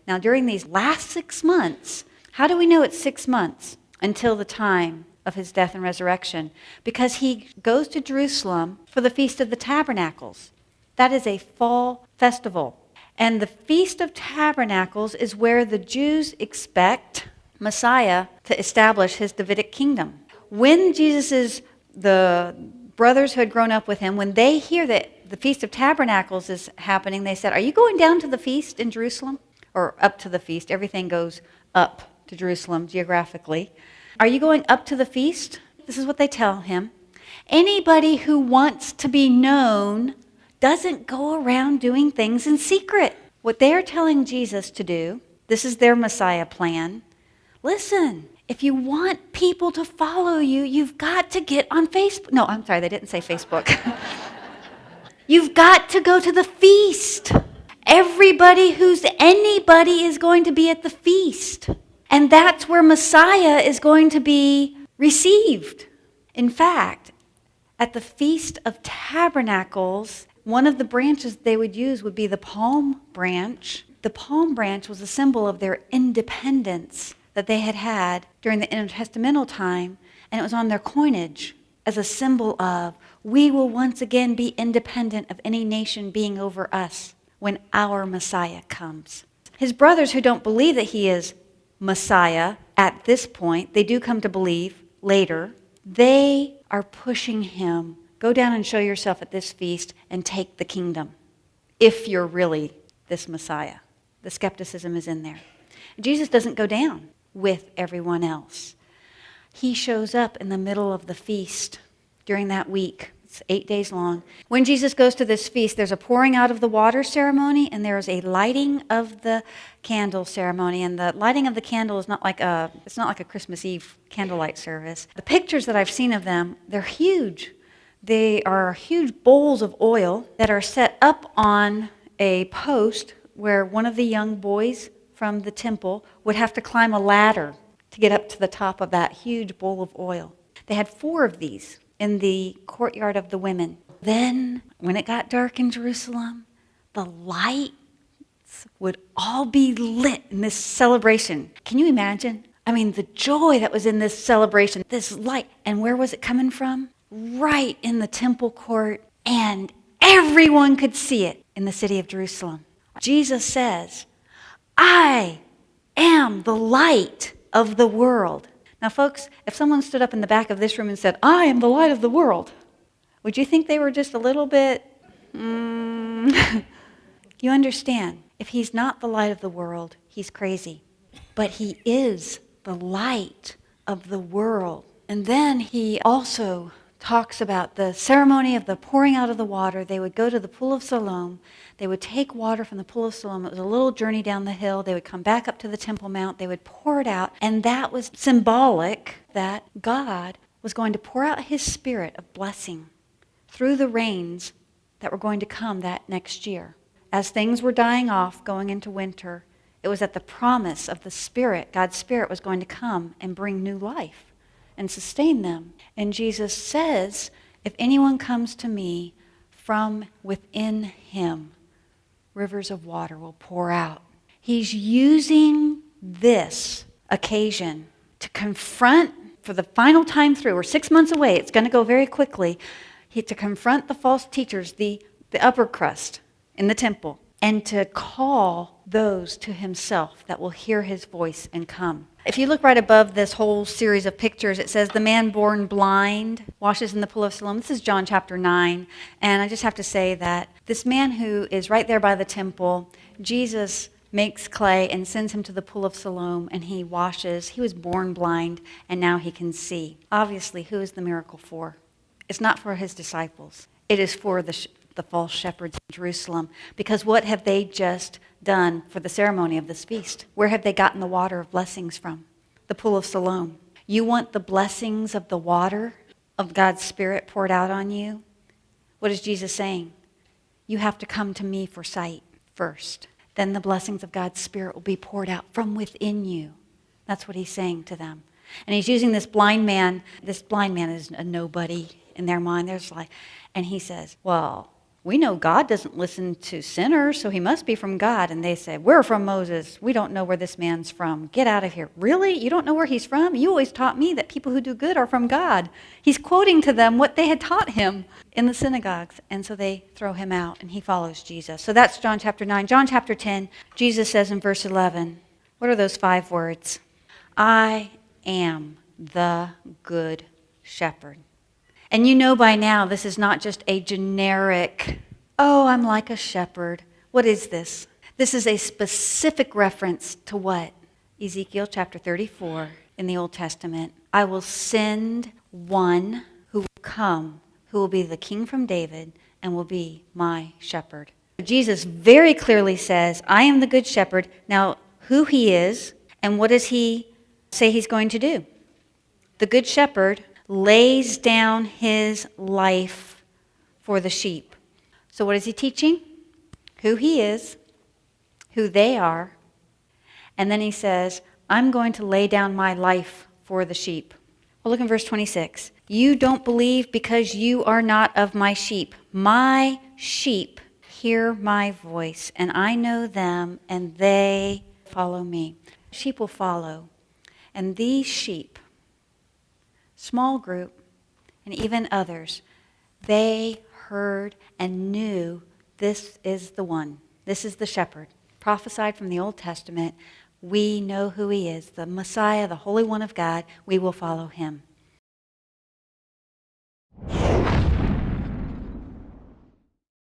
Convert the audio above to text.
Now, during these last 6 months, how do we know it's 6 months? Until the time of his death and resurrection. Because he goes to Jerusalem for the Feast of the Tabernacles. That is a fall festival. And the Feast of Tabernacles is where the Jews expect Messiah to establish his Davidic kingdom. When the brothers who had grown up with him, when they hear that the Feast of Tabernacles is happening, they said, "Are you going down to the feast in Jerusalem?" Or up to the feast. Everything goes up to Jerusalem geographically. "Are you going up to the feast?" This is what they tell him. Anybody who wants to be known doesn't go around doing things in secret. What they're telling Jesus to do, this is their Messiah plan. Listen, if you want people to follow you, you've got to get on Facebook. No, I'm sorry, they didn't say Facebook. You've got to go to the feast. Anybody is going to be at the feast. And that's where Messiah is going to be received. In fact, at the Feast of Tabernacles, one of the branches they would use would be the palm branch. The palm branch was a symbol of their independence that they had had during the intertestamental time, and it was on their coinage as a symbol of, we will once again be independent of any nation being over us when our Messiah comes. His brothers, who don't believe that he is Messiah at this point, they do come to believe later, they are pushing him, go down and show yourself at this feast and take the kingdom, if you're really this Messiah. The skepticism is in there. Jesus doesn't go down with everyone else. He shows up in the middle of the feast during that week. It's 8 days long. When Jesus goes to this feast, there's a pouring out of the water ceremony, and there is a lighting of the candle ceremony. And the lighting of the candle is not like a Christmas Eve candlelight service. The pictures that I've seen of them, they're huge. They are huge bowls of oil that are set up on a post where one of the young boys from the temple would have to climb a ladder to get up to the top of that huge bowl of oil. They had 4 of these in the courtyard of the women. Then, when it got dark in Jerusalem, the lights would all be lit in this celebration. Can you imagine? I mean, the joy that was in this celebration, this light. And where was it coming from? Right in the temple court, and everyone could see it in the city of Jerusalem. Jesus says, "I am the light of the world." Now, folks, if someone stood up in the back of this room and said, "I am the light of the world," would you think they were just a little bit, You understand, if he's not the light of the world, he's crazy. But he is the light of the world. And then he also talks about the ceremony of the pouring out of the water. They would go to the pool of Siloam. They would take water from the pool of Siloam. It was a little journey down the hill. They would come back up to the Temple Mount. They would pour it out. And that was symbolic that God was going to pour out his spirit of blessing through the rains that were going to come that next year. As things were dying off, going into winter, it was at the promise of the Spirit, God's Spirit was going to come and bring new life and sustain them. And Jesus says, if anyone comes to me, from within him, rivers of water will pour out. He's using this occasion to confront, for the final time through, we're 6 months away, it's going to go very quickly, to confront the false teachers, the upper crust in the temple, and to call those to himself that will hear his voice and come. If you look right above this whole series of pictures, it says the man born blind washes in the pool of Siloam. This is John chapter 9. And I just have to say that this man who is right there by the temple, Jesus makes clay and sends him to the pool of Siloam, and he washes. He was born blind, and now he can see. Obviously, who is the miracle for? It's not for his disciples. It is for the false shepherds in Jerusalem. Because what have they just done for the ceremony of this feast? Where have they gotten the water of blessings from? The pool of Siloam. You want the blessings of the water of God's Spirit poured out on you? What is Jesus saying? You have to come to me for sight first. Then the blessings of God's Spirit will be poured out from within you. That's what he's saying to them. And he's using this blind man. This blind man is a nobody in their mind. And he says, well, we know God doesn't listen to sinners, so he must be from God. And they said, we're from Moses. We don't know where this man's from. Get out of here. Really? You don't know where he's from? You always taught me that people who do good are from God. He's quoting to them what they had taught him in the synagogues. And so they throw him out, and he follows Jesus. So that's John chapter 9. John chapter 10, Jesus says in verse 11, what are those 5 words? I am the good shepherd. And you know by now this is not just a generic, oh, I'm like a shepherd. What is this? This is a specific reference to what? Ezekiel chapter 34 in the Old Testament. I will send one who will come, who will be the king from David and will be my shepherd. Jesus very clearly says, I am the good shepherd. Now, who he is and what does he say he's going to do? The good shepherd lays down his life for the sheep. So what is he teaching? Who he is, who they are, and then he says, I'm going to lay down my life for the sheep. Well, look in verse 26. You don't believe because you are not of my sheep. My sheep hear my voice, and I know them, and they follow me. Sheep will follow. And these sheep, small group, and even others, they heard and knew this is the one. This is the shepherd. Prophesied from the Old Testament. We know who he is, the Messiah, the Holy One of God. We will follow him.